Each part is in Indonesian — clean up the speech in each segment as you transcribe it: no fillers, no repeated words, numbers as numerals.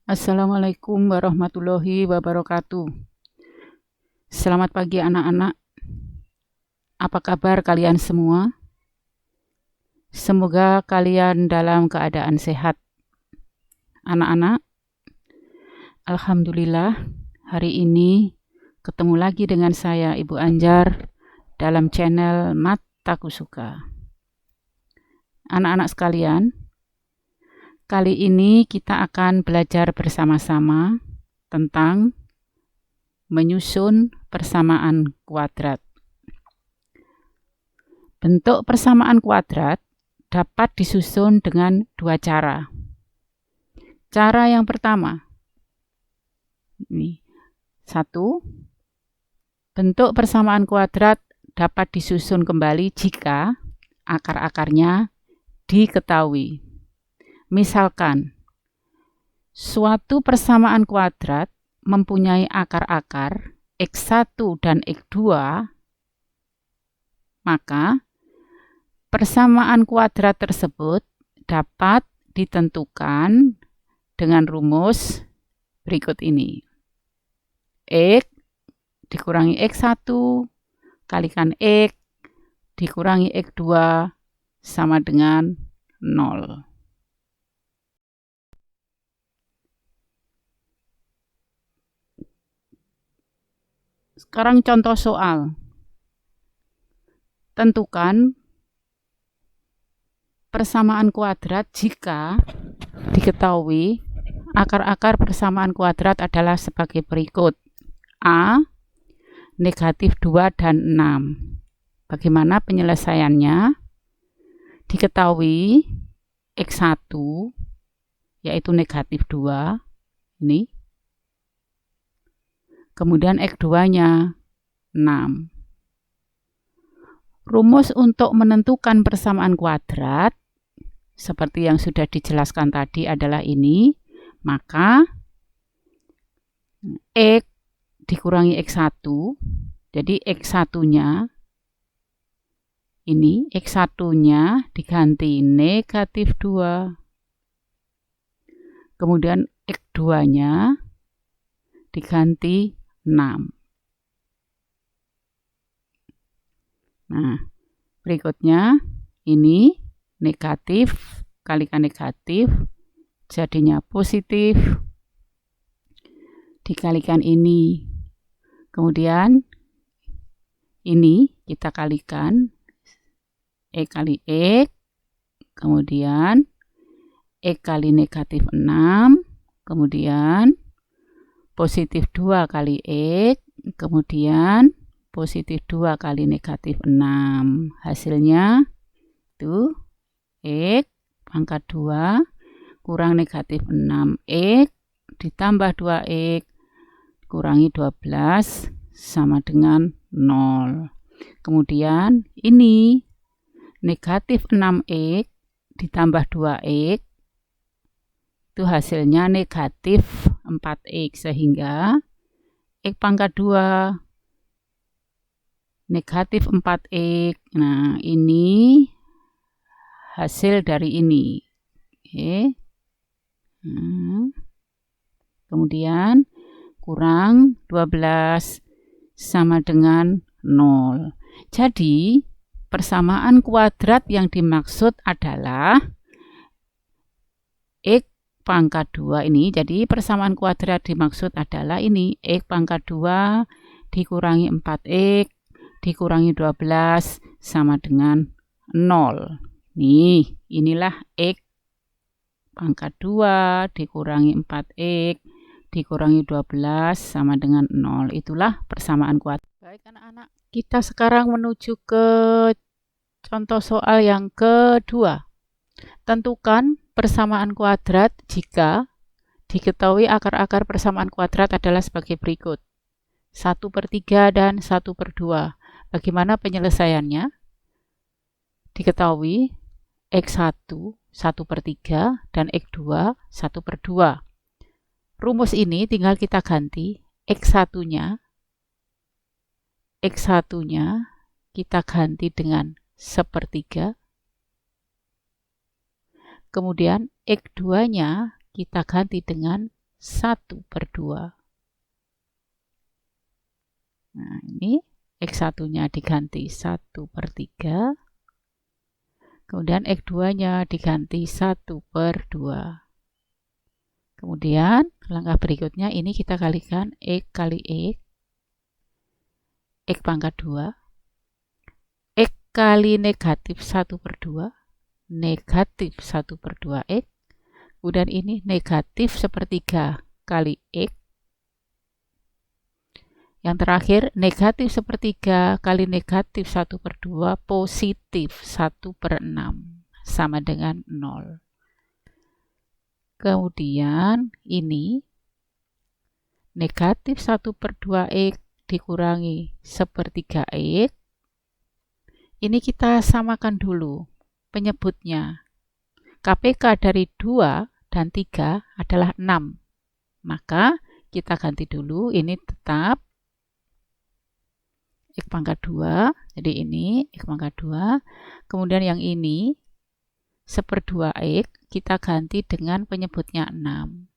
Assalamualaikum warahmatullahi wabarakatuh. Selamat pagi anak-anak. Apa kabar kalian semua? Semoga kalian dalam keadaan sehat. Anak-anak, alhamdulillah hari ini ketemu lagi dengan saya Ibu Anjar dalam channel Mataku Suka. Anak-anak sekalian, kali ini kita akan belajar bersama-sama tentang menyusun persamaan kuadrat. Bentuk persamaan kuadrat dapat disusun dengan dua cara. Cara yang pertama, ini satu, bentuk persamaan kuadrat dapat disusun kembali jika akar-akarnya diketahui. Misalkan, suatu persamaan kuadrat mempunyai akar-akar X1 dan X2, maka persamaan kuadrat tersebut dapat ditentukan dengan rumus berikut ini. X dikurangi X1 kalikan X dikurangi X2 sama dengan 0. Sekarang contoh soal. Tentukan persamaan kuadrat jika diketahui akar-akar persamaan kuadrat adalah sebagai berikut. A, negatif 2 dan 6. Bagaimana penyelesaiannya? Diketahui X1 yaitu negatif 2 ini. Kemudian X2-nya 6. Rumus untuk menentukan persamaan kuadrat seperti yang sudah dijelaskan tadi adalah ini. Maka X dikurangi X1, jadi X1-nya ini, X1-nya diganti negatif 2. Kemudian X2-nya diganti 6. Nah, berikutnya ini negatif kalikan negatif jadinya positif dikalikan ini. Kemudian ini kita kalikan X kali X, kemudian X kali negatif 6, kemudian positif 2 kali X, kemudian positif 2 kali negatif 6. Hasilnya itu X pangkat 2 kurang negatif 6X ditambah 2X kurangi 12 sama dengan 0. Kemudian ini negatif 6X ditambah 2X itu hasilnya negatif 4X, sehingga X pangkat 2 negatif 4X. Nah, ini hasil dari ini. Oke. Kemudian kurang 12 sama dengan 0. Jadi, persamaan kuadrat yang dimaksud adalah X pangkat 2 ini. Jadi, persamaan kuadrat dimaksud adalah ini. X pangkat 2 dikurangi 4X dikurangi 12 sama dengan 0. Nih, inilah X pangkat 2 dikurangi 4X dikurangi 12 sama dengan 0. Itulah persamaan kuadrat. Baik anak-anak, kita sekarang menuju ke contoh soal yang kedua. Tentukan persamaan kuadrat jika diketahui akar-akar persamaan kuadrat adalah sebagai berikut. 1/3 dan 1/2. Bagaimana penyelesaiannya? Diketahui X1 1/3 dan X2 1/2. Rumus ini tinggal kita ganti. X1-nya kita ganti dengan 1/3. Kemudian X2-nya kita ganti dengan 1/2. Nah, ini X1-nya diganti 1/3. Kemudian X2-nya diganti 1/2. Kemudian langkah berikutnya ini kita kalikan X kali X pangkat 2. X kali negatif 1/2. Negatif 1/2 X. Kemudian ini negatif 1/3 kali X. Yang terakhir, negatif 1/3 kali negatif 1/2 positif 1/6 sama dengan 0. Kemudian ini negatif 1/2 X dikurangi 1/3 X. Ini kita samakan dulu penyebutnya. KPK dari 2 dan 3 adalah 6. Maka kita ganti dulu, ini tetap X pangkat 2, jadi ini X pangkat 2. Kemudian yang ini 1/2 X kita ganti dengan penyebutnya 6.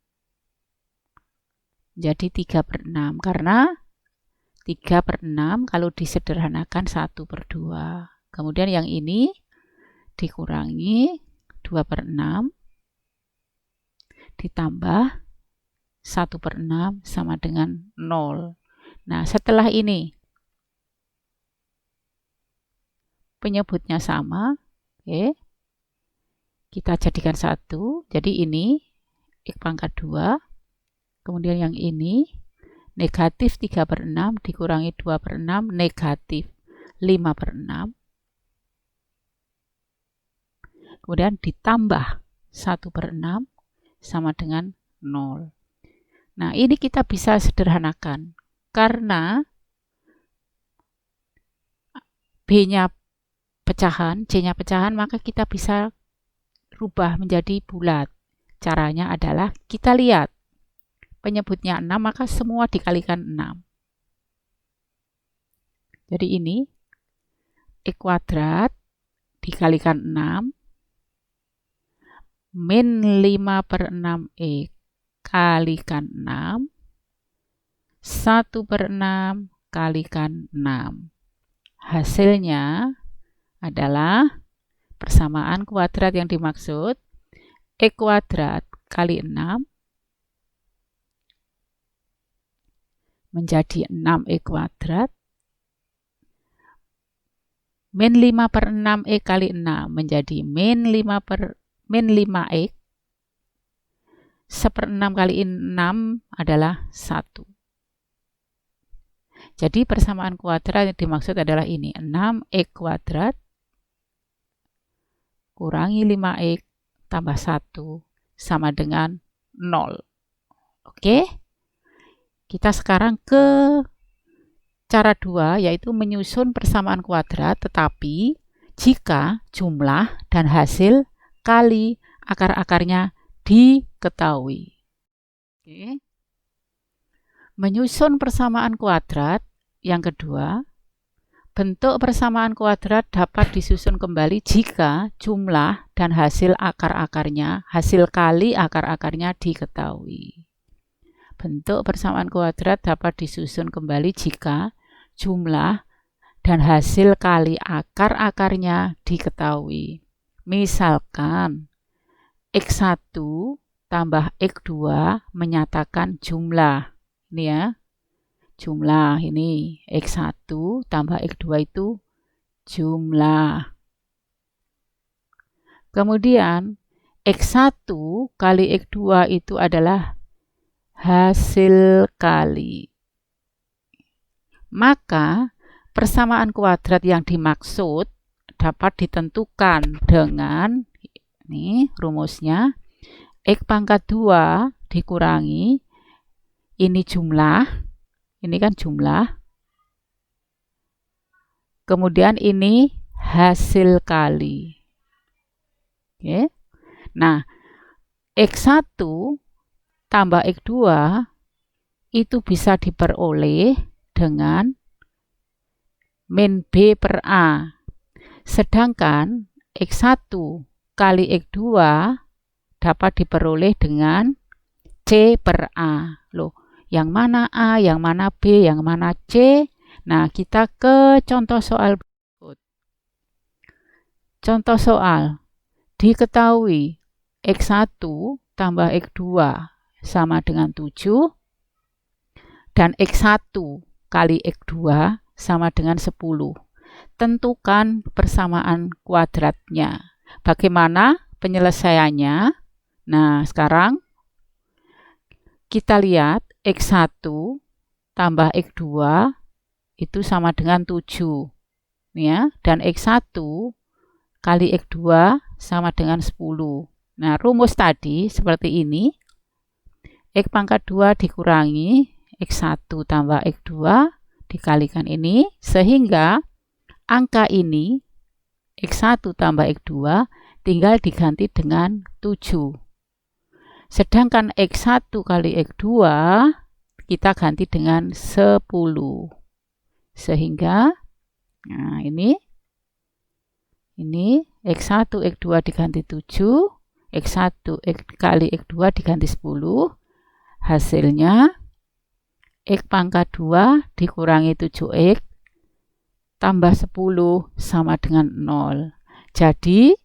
Jadi 3/6, karena 3/6 kalau disederhanakan 1/2. Kemudian yang ini dikurangi 2/6 ditambah 1/6 sama dengan 0. Nah, setelah ini penyebutnya sama, oke. Kita jadikan 1, jadi ini X pangkat 2, kemudian yang ini negatif 3/6 dikurangi 2/6, negatif 5/6, kemudian ditambah 1/6 sama dengan 0. Nah, ini kita bisa sederhanakan, karena B-nya pecahan, C-nya pecahan, maka kita bisa rubah menjadi bulat. Caranya adalah kita lihat penyebutnya 6, maka semua dikalikan 6. Jadi ini X kuadrat dikalikan 6 min 5/6 X kalikan 6 1/6 kalikan 6. Hasilnya adalah persamaan kuadrat yang dimaksud X kuadrat kali 6 menjadi 6X kuadrat min 5/6 X kali 6 menjadi min 5X. 1/6 kali 6 adalah 1. Jadi persamaan kuadrat yang dimaksud adalah ini, 6X kuadrat kurangi 5X tambah 1 sama dengan 0. Oke? Kita sekarang ke cara 2, yaitu menyusun persamaan kuadrat, tetapi jika jumlah dan hasil kali akar-akarnya diketahui. Oke. Menyusun persamaan kuadrat yang kedua, bentuk persamaan kuadrat dapat disusun kembali jika jumlah dan hasil akar-akarnya, hasil kali akar-akarnya diketahui. Bentuk persamaan kuadrat dapat disusun kembali jika jumlah dan hasil kali akar-akarnya diketahui. Misalkan X1 tambah X2 menyatakan jumlah. Ini ya, jumlah ini X1 tambah X2 itu jumlah. Kemudian X1 kali X2 itu adalah hasil kali. Maka persamaan kuadrat yang dimaksud dapat ditentukan dengan ini rumusnya X pangkat 2 dikurangi ini jumlah, ini kan jumlah, kemudian ini hasil kali. Oke. Nah, X1 tambah X2 itu bisa diperoleh dengan min B per A. Sedangkan X1 kali X2 dapat diperoleh dengan C per A. Loh, yang mana A, yang mana B, yang mana C? Nah, kita ke contoh soal berikut. Contoh soal, diketahui X1 tambah X2 sama dengan 7 dan X1 kali X2 sama dengan 10. Tentukan persamaan kuadratnya. Bagaimana penyelesaiannya? Nah, sekarang kita lihat X1 tambah X2 itu sama dengan 7. Ya, dan X1 kali X2 sama dengan 10. Nah, rumus tadi seperti ini. X pangkat 2 dikurangi X1 tambah X2 dikalikan ini, sehingga angka ini X1 tambah X2 tinggal diganti dengan 7. Sedangkan X1 kali X2 kita ganti dengan 10. Sehingga nah ini X1 X2 diganti 7, X1 kali X2 diganti 10. Hasilnya X pangkat 2 dikurangi 7X tambah 10 sama dengan 0. Jadi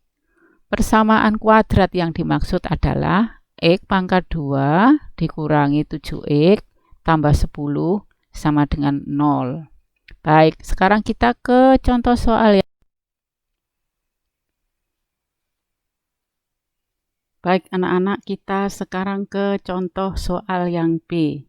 persamaan kuadrat yang dimaksud adalah X pangkat 2 dikurangi 7X tambah 10 sama dengan 0. Baik, sekarang kita ke contoh soal ya. Baik anak-anak, kita sekarang ke contoh soal yang B.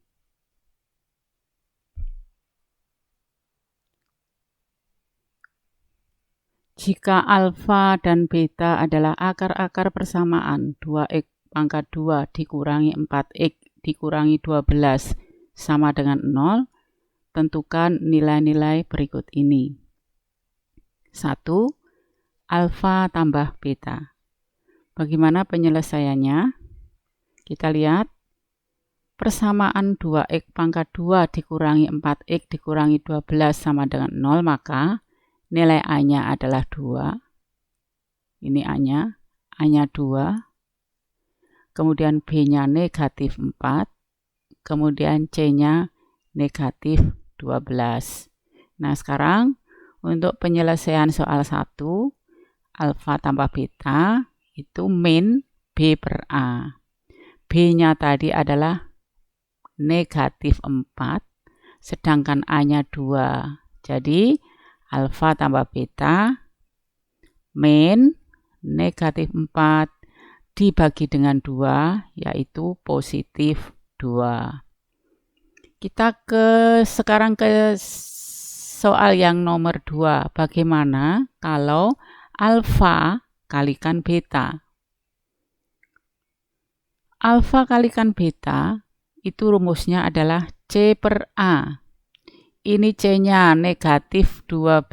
Jika alfa dan beta adalah akar-akar persamaan 2x pangkat 2 dikurangi 4x dikurangi 12 sama dengan 0, tentukan nilai-nilai berikut ini. 1. Alfa tambah beta. Bagaimana penyelesaiannya? Kita lihat persamaan 2x pangkat 2 dikurangi 4x dikurangi 12 sama dengan 0, maka nilai A-nya adalah 2. Ini A-nya 2. Kemudian B-nya negatif 4. Kemudian C-nya negatif 12. Nah, sekarang untuk penyelesaian soal 1, alfa tambah beta itu min B per A. B-nya tadi adalah negatif 4, sedangkan A-nya 2. Jadi, alfa tambah beta min negatif 4 dibagi dengan 2, yaitu positif 2. Kita sekarang ke soal yang nomor 2. Bagaimana kalau alfa kalikan beta? Alfa kalikan beta itu rumusnya adalah C per A. Ini C-nya negatif 12,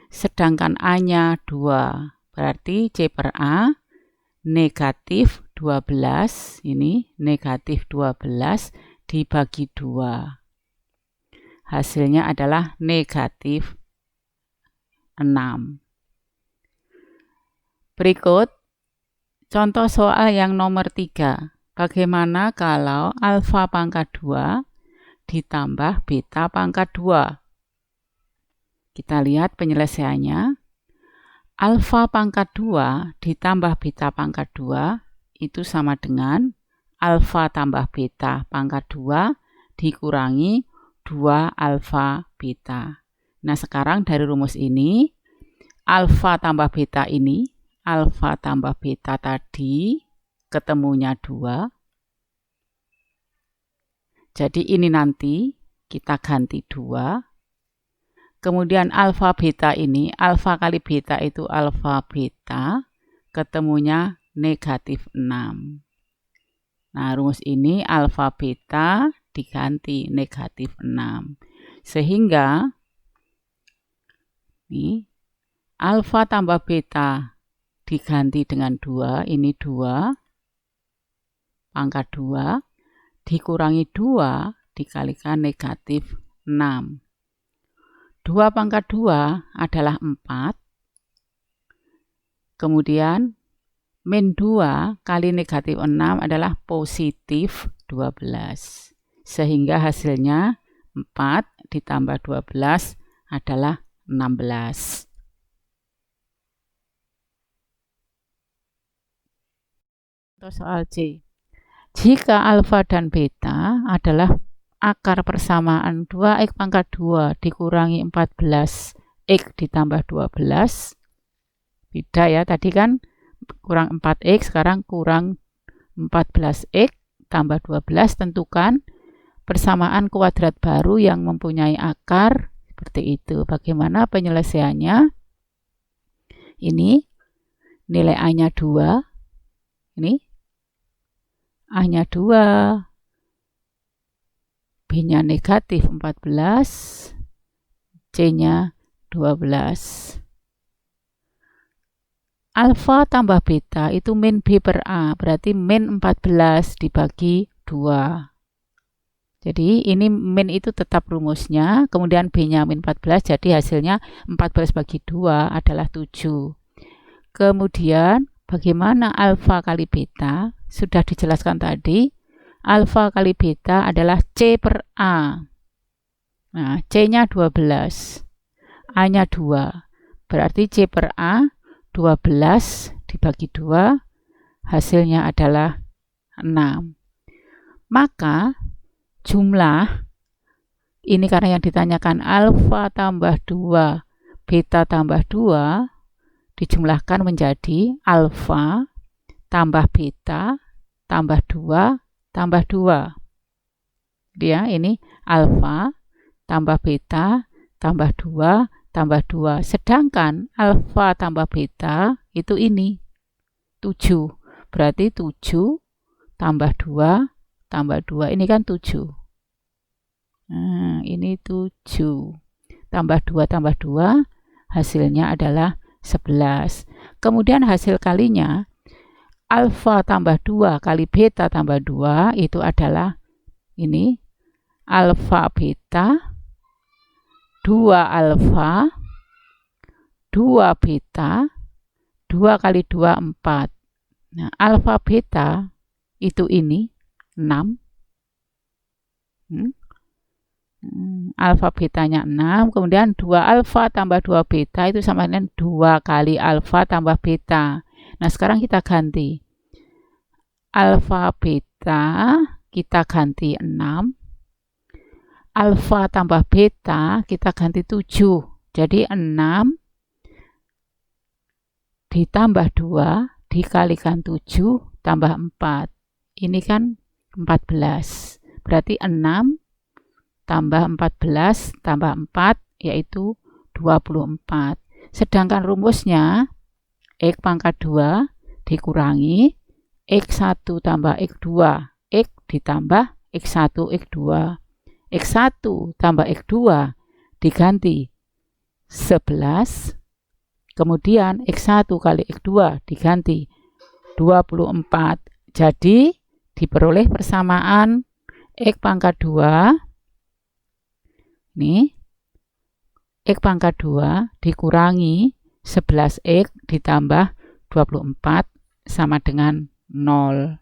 sedangkan A-nya 2. Berarti C per A negatif 12, ini negatif 12 dibagi 2. Hasilnya adalah negatif 6. Berikut contoh soal yang nomor 3. Bagaimana kalau alfa pangkat 2 ditambah beta pangkat 2? Kita lihat penyelesaiannya. Alfa pangkat 2 ditambah beta pangkat 2 itu sama dengan alfa tambah beta pangkat 2 dikurangi 2 alfa beta. Nah, sekarang dari rumus ini, alfa tambah beta ini, alfa tambah beta tadi ketemunya 2. Jadi ini nanti kita ganti 2. Kemudian alfa beta ini, alfa kali beta itu alfa beta, ketemunya negatif 6. Nah, rumus ini alfa beta diganti negatif 6. Sehingga ini alfa tambah beta diganti dengan 2, ini 2 pangkat 2 dikurangi 2 dikalikan negatif 6. 2 pangkat 2 adalah 4. Kemudian min 2 kali negatif 6 adalah positif 12. Sehingga hasilnya 4 ditambah 12 adalah 16. Untuk soal C. Jika alfa dan beta adalah akar persamaan 2x pangkat 2 dikurangi 14x ditambah 12. Beda ya, tadi kan kurang 4x, sekarang kurang 14x tambah 12. Tentukan persamaan kuadrat baru yang mempunyai akar seperti itu. Bagaimana penyelesaiannya? Ini nilai A-nya 2. Ini A-nya 2. B-nya negatif 14. C-nya 12. Alfa tambah beta itu min B per A, berarti min 14 dibagi 2. Jadi ini min itu tetap rumusnya, kemudian B-nya min 14, jadi hasilnya 14 bagi 2 adalah 7. Kemudian bagaimana alfa kali beta? Sudah dijelaskan tadi, alfa kali beta adalah C per A. Nah, C-nya 12, A-nya 2, berarti C per A 12 dibagi 2, hasilnya adalah 6. Maka jumlah, ini karena yang ditanyakan alfa tambah 2, beta tambah 2, dijumlahkan menjadi alfa tambah beta tambah 2 tambah 2. Dia ini alfa tambah beta tambah 2 tambah 2. Sedangkan alfa tambah beta itu ini 7. Berarti 7 tambah 2 tambah 2. Ini kan 7. Nah, ini 7. Tambah 2 tambah 2, hasilnya adalah 11. Kemudian hasil kalinya, alfa tambah 2 kali beta tambah 2, itu adalah ini, alfa beta, 2 alfa, 2 beta, 2 kali 2, 4. Nah, alfa beta itu ini, 6. Alfa betanya 6, kemudian 2 alfa tambah 2 beta itu sama dengan 2 kali alfa tambah beta. Nah, sekarang kita ganti. Alfa beta kita ganti 6. Alfa tambah beta kita ganti 7. Jadi 6 ditambah 2 dikalikan 7 tambah 4. Ini kan 14. Berarti 6 tambah 14 tambah 4 yaitu 24. Sedangkan rumusnya X pangkat 2 dikurangi X1 tambah X2. X ditambah X1 X2. X1 tambah X2 diganti 11. Kemudian X1 kali X2 diganti 24. Jadi diperoleh persamaan X pangkat 2. Ini X pangkat 2 dikurangi 11X ditambah 24 sama dengan 0.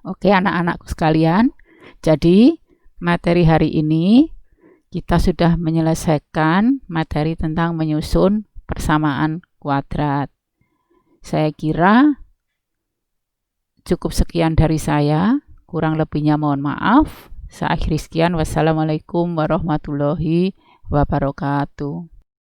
Oke, anak-anakku sekalian. Jadi materi hari ini kita sudah menyelesaikan materi tentang menyusun persamaan kuadrat. Saya kira cukup sekian dari saya. Kurang lebihnya mohon maaf. Saya akhiri sekian. Wassalamualaikum warahmatullahi wabarakatuh.